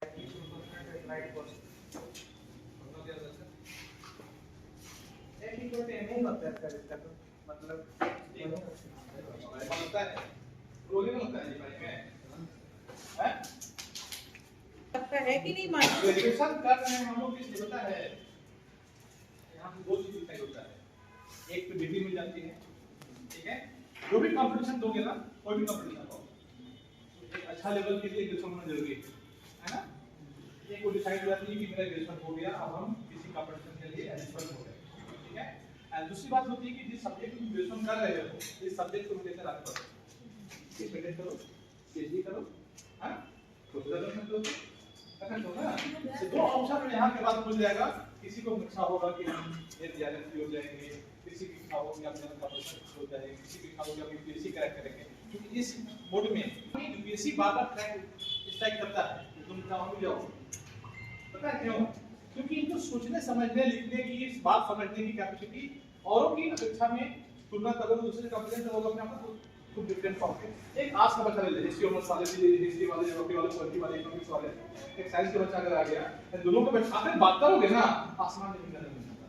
है कि नहीं मालूम। ग्रेजुएशन कर रहे हैं हम लोग, किस होता है यहाँ पे दो चीज दिखाई होता है, एक तो डिग्री मिल जाती है, ठीक है। जो भी कंपटीशन दोगे ना, कोई भी कंपटीशन हो, एक अच्छा लेवल के लिए ग्रेजुएशन होना जरूरी है ना। एक को डिसाइड हो जाती है कि मेरा ग्रेजुएशन हो गया, अब हम किसी कंपटीशन के लिए एलिजिबल हो गए, ठीक है। एंड दूसरी बात होती है कि जिस सब्जेक्ट में ग्रेजुएशन कर रहे हो, इस सब्जेक्ट को लेकर आगे बढ़ो, पीएचडी करो, पीएचडी करो, हां प्रोफेसर बनने दो, दो ऑप्शन में यहाँ के बाद खुल जाएगा। किसी को इच्छा होगा कि हम एडीआरएफ हो जाएंगे, किसी की इच्छा होगी अपने प्रोफेसर हो जाएंगे, किसी की इच्छा होगी अपनी पीएचडी क्रैक करेंगे। क्योंकि इस मोड में यूपीएससी बार-बार ट्रैक स्ट्राइक करता है कि तुम चाहो भी जाओ। पता है क्यों? क्योंकि इनको सोचने समझने लिखने की, इस बात समझने की कैपेसिटी औरों की अपेक्षा में तुलना करो दूसरे कंपटीशन से होगा अपने आप को खूब डिफरेंट फॉर्म के। एक आर्ट्स का बच्चा ले ले, हिस्ट्री ऑनर्स वाले, हिस्ट्री वाले, ज्योग्राफी वाले, पॉलिटी वाले, इकोनॉमिक्स वाले, एक साइंस के बच्चा अगर आ गया, इन दोनों को बैठा कर बात करोगे ना, आसमान जमीन का नहीं मिलता।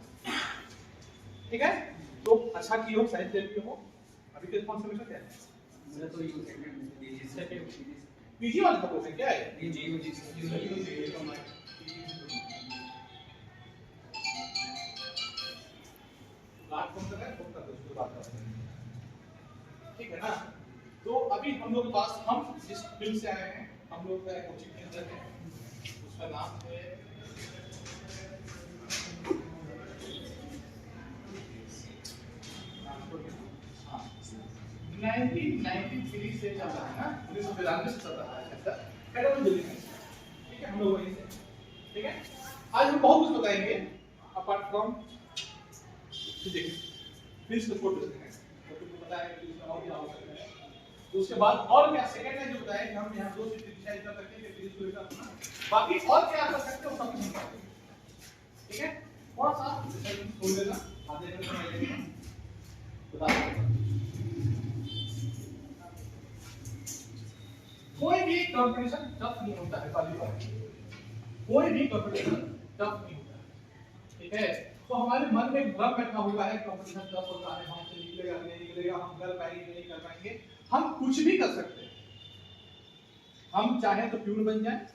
ठीक है? तो अच्छा की हो, साइंस लेते हो। अभी के कौन सा विषय क्या है? मैं तो यू सेकंड पीजी वाले का कोर्स है क्या है? जी बात कौन कर रहा है? कौन कर रहा है? उसको बात कर रहे हैं। ठीक है ना। तो अभी हम लोग के पास, हम जिस फील्ड से आए हैं, हम लोग का एक कोचिंग केंद्र है, उसका नाम है 1993 से चल रहा है ना, 1992 से चल रहा है सेंटर एडम दिल्ली में। ठीक है, हम लोग वहीं से। ठीक है, आज हम बहुत कुछ बताएंगे अपार्ट फ्रॉम फिजिक्स। फिजिक्स को छोड़ देते हैं, तो तुमको पता है कि इसमें और क्या हो सकता है। तो उसके बाद और क्या सेकंड में जो बताया कि हम यहाँ दो चीज डिसाइड कर सकते हैं कि फिजिक्स को लेकर बाकी और क्या कर सकते हो सब कुछ हम बताएंगे। ठीक है, थोड़ा सा छोड़ देना, आधे घंटे में लगेगा बता दो। कोई भी कंपटीशन टफ नहीं होता है, पहली बात। कोई भी कंपटीशन टफ नहीं होता है, ठीक है। तो हमारे मन में एक भ्रम बैठा हुआ है कंपटीशन टफ होता है, हमसे निकलेगा नहीं निकलेगा, हम कर पाएंगे नहीं कर पाएंगे। हम कुछ भी कर सकते हैं। हम चाहे तो प्यून बन जाए,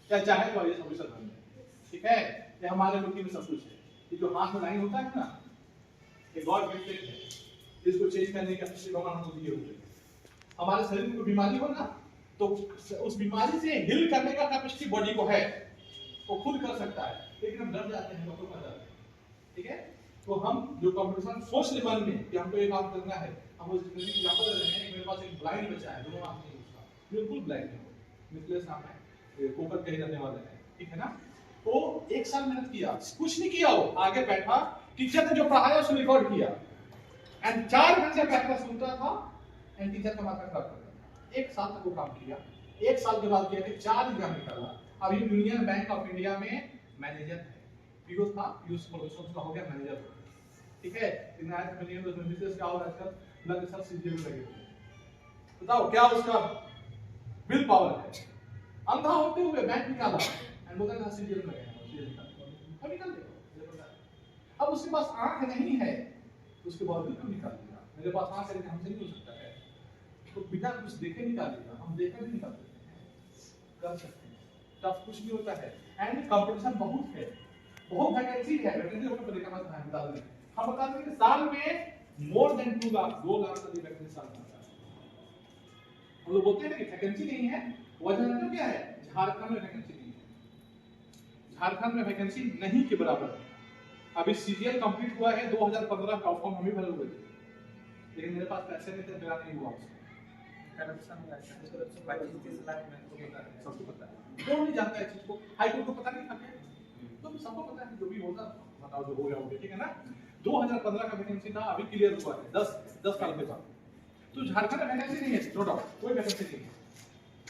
या चाहे तो आईएएस ऑफिसर बन जाए, ठीक है। ये हमारे मुट्ठी में सब कुछ है। ये जो हाथ में लाइन होता है ना, ये गॉड गिफ्टेड है। इसको चेंज करने की कैपेसिटी भगवान हमको दिए हुए हैं। हमारे शरीर में कोई बीमारी हो ना, तो उस बीमारी से हिल करने का कैपेसिटी बॉडी को है, वो खुद कर सकता है। लेकिन हम डर जाते हैं, डॉक्टर का डर, ठीक है। तो हम जो कंपटीशन सोच ले मन में कि हमको ये काम करना है, हम उस जिंदगी यापन कर रहे हैं। मेरे पास एक ब्लाइंड बच्चा है, दोनों आंख नहीं उसका, बिल्कुल ब्लाइंड है, मिथिलेश नाम है, कोकर कहे जाने वाले हैं, ठीक है ना। तो एक साल मेहनत किया, कुछ नहीं किया, वो आगे बैठा, टीचर ने जो पढ़ाया उसको रिकॉर्ड किया, एंड 4 घंटे बैठकर सुनता था, एंड टीचर का माथा खराब कर दिया। एक साल तक वो काम किया, एक साल के बाद किया कि 4 एग्जाम निकाला। अभी यूनियन बैंक ऑफ इंडिया में मैनेजर है, पीओ था, पीओ प्रोफेसर का हो गया मैनेजर, ठीक है। इनायत मिलियन में बिजनेस का और आजकल लग सब सीधे में लगे हुए। बताओ क्या उसका विल पावर है। अंधा होते हुए बैंक निकाला, एंड बोलता था सीधे में लगे हैं, अब निकाल दे। अब उसके पास आंख नहीं है, उसके बावजूद क्यों निकाल दिया? मेरे पास आंख है, हमसे नहीं हो सकता है, तो बिना कुछ देखे निकाल दिया, हम देखकर भी निकाल सकते हैं, कर सकते हैं। टफ कुछ भी होता है, एंड कंपटीशन बहुत है, बहुत वैकेंसी है। वैकेंसी को देखा मत है, बता दें हम बता दें कि साल में मोर देन 2 लाख का वैकेंसी साल में आता है। हम लोग बोलते हैं कि वैकेंसी नहीं है, वजह तो क्या है? झारखंड में वैकेंसी नहीं है, झारखंड में वैकेंसी नहीं के बराबर है। अभी सीजीएल कंप्लीट हुआ है 2015 का, फॉर्म हम ही भरे हुए थे, लेकिन मेरे पास पैसे नहीं थे, मेरा नहीं हुआ उसका। करप्शन हुआ है, 25-30 लाख में तो पता है, सबको पता है। कौन नहीं जानता है चीज को? हाई कोर्ट को पता नहीं था, तो सबको पता है जो भी होगा, बताओ जो हो गया हो गया, ठीक है ना। 2015 का वैकेंसी था, अभी क्लियर हुआ है 10 साल के बाद। तो झारखंड में वैकेंसी नहीं है, नो डाउट, कोई वैकेंसी नहीं है।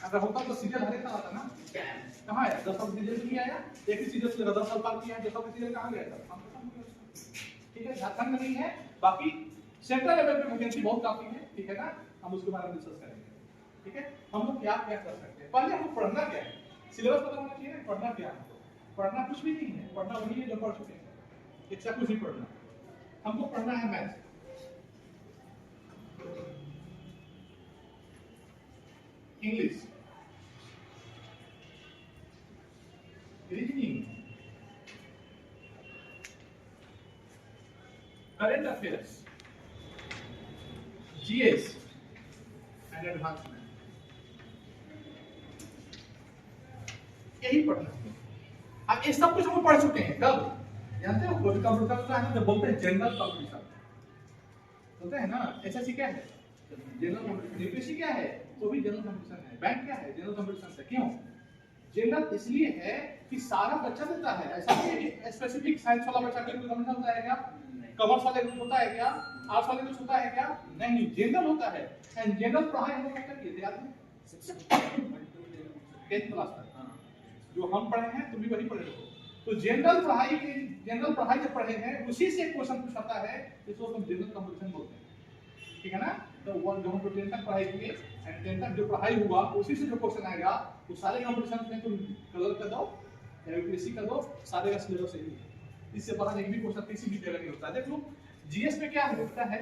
अगर होता तो सीजन हर एक का आता ना, कहाँ आया? 10 साल सीजन नहीं आया, एक ही सीजन से 10 साल पार किया, 10 साल सीजन कहाँ गया था? ठीक है, झारखंड में नहीं है। बाकी सेंट्रल लेवल पे वैकेंसी बहुत काफी है, ठीक है ना, हम उसके बारे में डिस्कस करेंगे, ठीक है। हम लोग क्या क्या कर सकते हैं, पहले हमको पढ़ना क्या है, सिलेबस पता होना चाहिए ना पढ़ना क्या है। पढ़ना कुछ भी नहीं है, पढ़ना वही है जो पढ़ चुके हैं, इसका कुछ नहीं पढ़ना। हमको पढ़ना है math, English, reasoning, current affairs, GS and advance math, यही पढ़ना है। अब ये सब कुछ हम पढ़ चुके हैं कब, जानते हो कोई कंप्यूटर का है ना, बोलते हैं जनरल कंपटीशन होता है ना। एसएससी क्या है, जनरल कंपटीशन। यूपीएससी क्या है, वो भी जनरल कंपटीशन है। बैंक क्या है, जनरल कंपटीशन है। क्यों जनरल? इसलिए है कि सारा बच्चा देता है, ऐसा नहीं स्पेसिफिक साइंस वाला बच्चा के कंपटीशन होता है क्या, कॉमर्स वाले ग्रुप होता है क्या, आर्ट्स वाले ग्रुप होता है क्या, नहीं, जनरल होता है। एंड जनरल पढ़ाई हम लोग कब किए थे याद है, 10th क्लास तक जो हम पढ़े हैं, तुम भी वही पढ़े हो। तो जनरल पढ़ाई जब पढ़े हैं उसी से क्वेश्चन पूछता है, इसको हम जनरल कंपटीशन बोलते हैं, ठीक है ना। तो वो जो हम 10th तक पढ़ाई किए एंड 10th तक जो पढ़ाई हुआ उसी से जो क्वेश्चन आएगा वो सारे कंपटीशन में तुम कलर कर दो, यूपीएससी कर दो, सारे का सिलेबस यही है। इससे पता नहीं भी क्वेश्चन किसी भी जगह नहीं होता। देख लो जीएस में क्या होता है,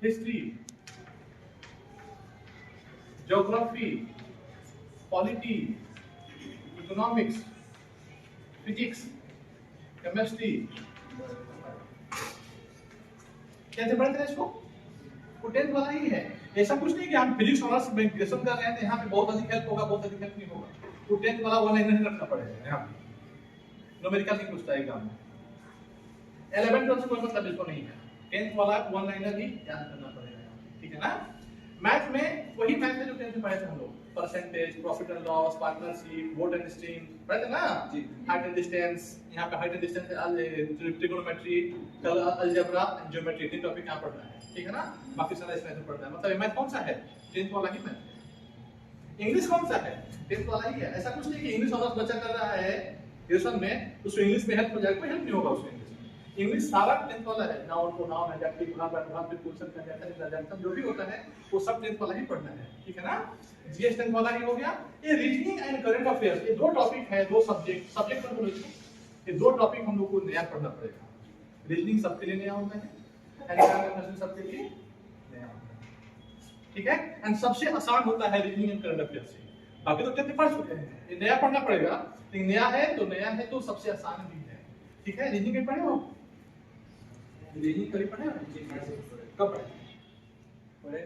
history, geography, polity, economics, physics, chemistry, कैसे पढ़ते हैं इसको, वो 10th वाला ही है। ऐसा कुछ नहीं कि हम फिजिक्स ऑनर्स में ग्रेजुएशन कर रहे हैं तो यहाँ पे बहुत अधिक हेल्प होगा, बहुत अधिक हेल्प नहीं होगा। वो 10th वाला वन लाइनर ही रखना पड़ेगा यहाँ पे, न्यूमेरिकल नहीं पूछता है एग्जाम में। 11th 12th से कोई मतलब इसको नहीं है, 10th वाला वन लाइनर ही याद करना पड़ेगा, ठीक है ना। मैथ में वही मैथ है जो 10th में पढ़े थे हम लोग, percentage, profit and loss, partnership, vote and stream, पढ़े थे ना जी। हाइट एंड डिस्टेंस, यहाँ पे height and distance, trigonometry, algebra and geometry, तीन टॉपिक यहाँ पढ़ना है, ठीक है ना। बाकी सारा इसमें तो पढ़ना है। मतलब मैथ कौन सा है, 10th वाला ही मैथ। इंग्लिश कौन सा है, 10th वाला ही है। ऐसा कुछ नहीं कि इंग्लिश ऑनर्स बच्चा कर रहा है ग्रेजुएशन में, उसको इंग्लिश में हेल्प हो जाएगा, कोई हेल्प नहीं होगा उसको इंग्लिश में। इंग्लिश सारा 10th वाला है, noun pronoun adjective verb adverb preposition conjunction conjunction जो भी होता है वो सब 10th वाला ही पढ़ना है, ठीक है ना। जीएस 10th वाला ही हो गया। ये रीजनिंग एंड करंट अफेयर्स, ये दो टॉपिक है, दो सब्जेक्ट पर बोलो, ये दो टॉपिक हम लोग को नया पढ़ना पड़ेगा। रीजनिंग सबके लिए नया होता है एंड करंट अफेयर्स सबके लिए नया होता है, ठीक है। एंड सबसे आसान होता है रीजनिंग एंड करंट अफेयर्स से, बाकी तो 10th पढ़ चुके हैं, ये नया पढ़ना पड़ेगा। लेकिन नया है तो सबसे आसान भी है, ठीक है। रीजनिंग कहीं पढ़े हो, रीजनिंग कहीं पढ़े हो, कब पढ़े, पढ़े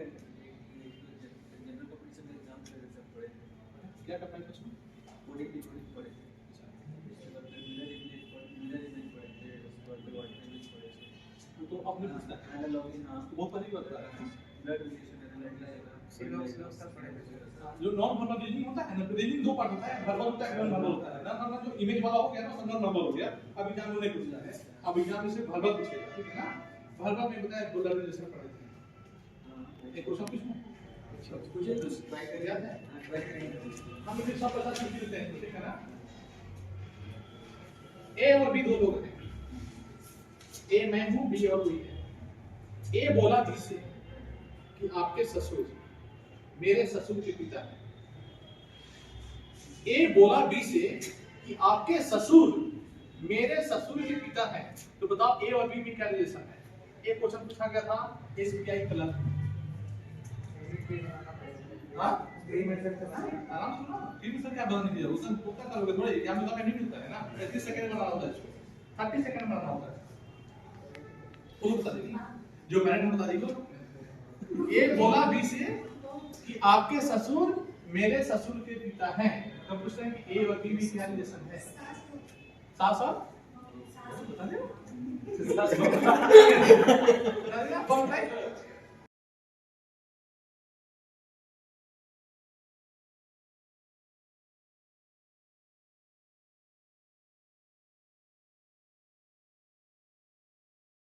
जनरल कंपटीशन में एग्जाम पढ़े, सब पढ़े। क्या करना है उसमें, ओडीटी पढ़े, इसके बाद मिरर इमेज पढ़े थे, उसके बाद वाटर इमेज पढ़े। तो आपने पूछना एनालॉग इन वो पढ़ी होता है, ब्लड रिलेशन एनालाइज सब पढ़े। जो नॉन वर्बल रीजनिंग होता है ना, रीजनिंग दो पार्ट होता है, वर्बल होता है, नॉन वर्बल होता है। नॉन वर्बल जो इमेज वाला हो गया ना, सब नॉन वर्बल हो गया। अब एग्जाम में नहीं पूछना है, अब एग्जाम में सिर्फ वर्बल पूछेगा, ठीक है ना। वर्बल में बताया ब्लड रिलेशन पढ़े थे, एक क्वेश्चन पूछूं, पूछे तो ट्राई करिए, याद है, ट्राई करेंगे हम फिर सब पता चल देते हैं, ठीक है ना। ए और बी दो लोग हैं, ए मैं हूं, बी और कोई है। ए बोला बी से कि आपके ससुर मेरे ससुर के पिता हैं। ए बोला बी से कि आपके ससुर मेरे ससुर के पिता हैं। तो बताओ ए और बी में क्या रिलेशन है। एक क्वेश्चन पूछा गया था, एसबीआई क्लब, हाँ आराम सुनो, फिर सर क्या बनाने की जरूरत है, पुख्ता करोगे थोड़ा, एग्जाम में तो नहीं मिलता है ना, 30 सेकंड बनाना होता है इसको, 30 सेकंड बनाना होता है। वो बता देगी, जो मैंने बता दी तो ए बोला बी से कि आपके ससुर मेरे ससुर के पिता हैं। तो पूछ रहे हैं कि ए और बी में क्या रिलेशन है, सास और बता दे कौन है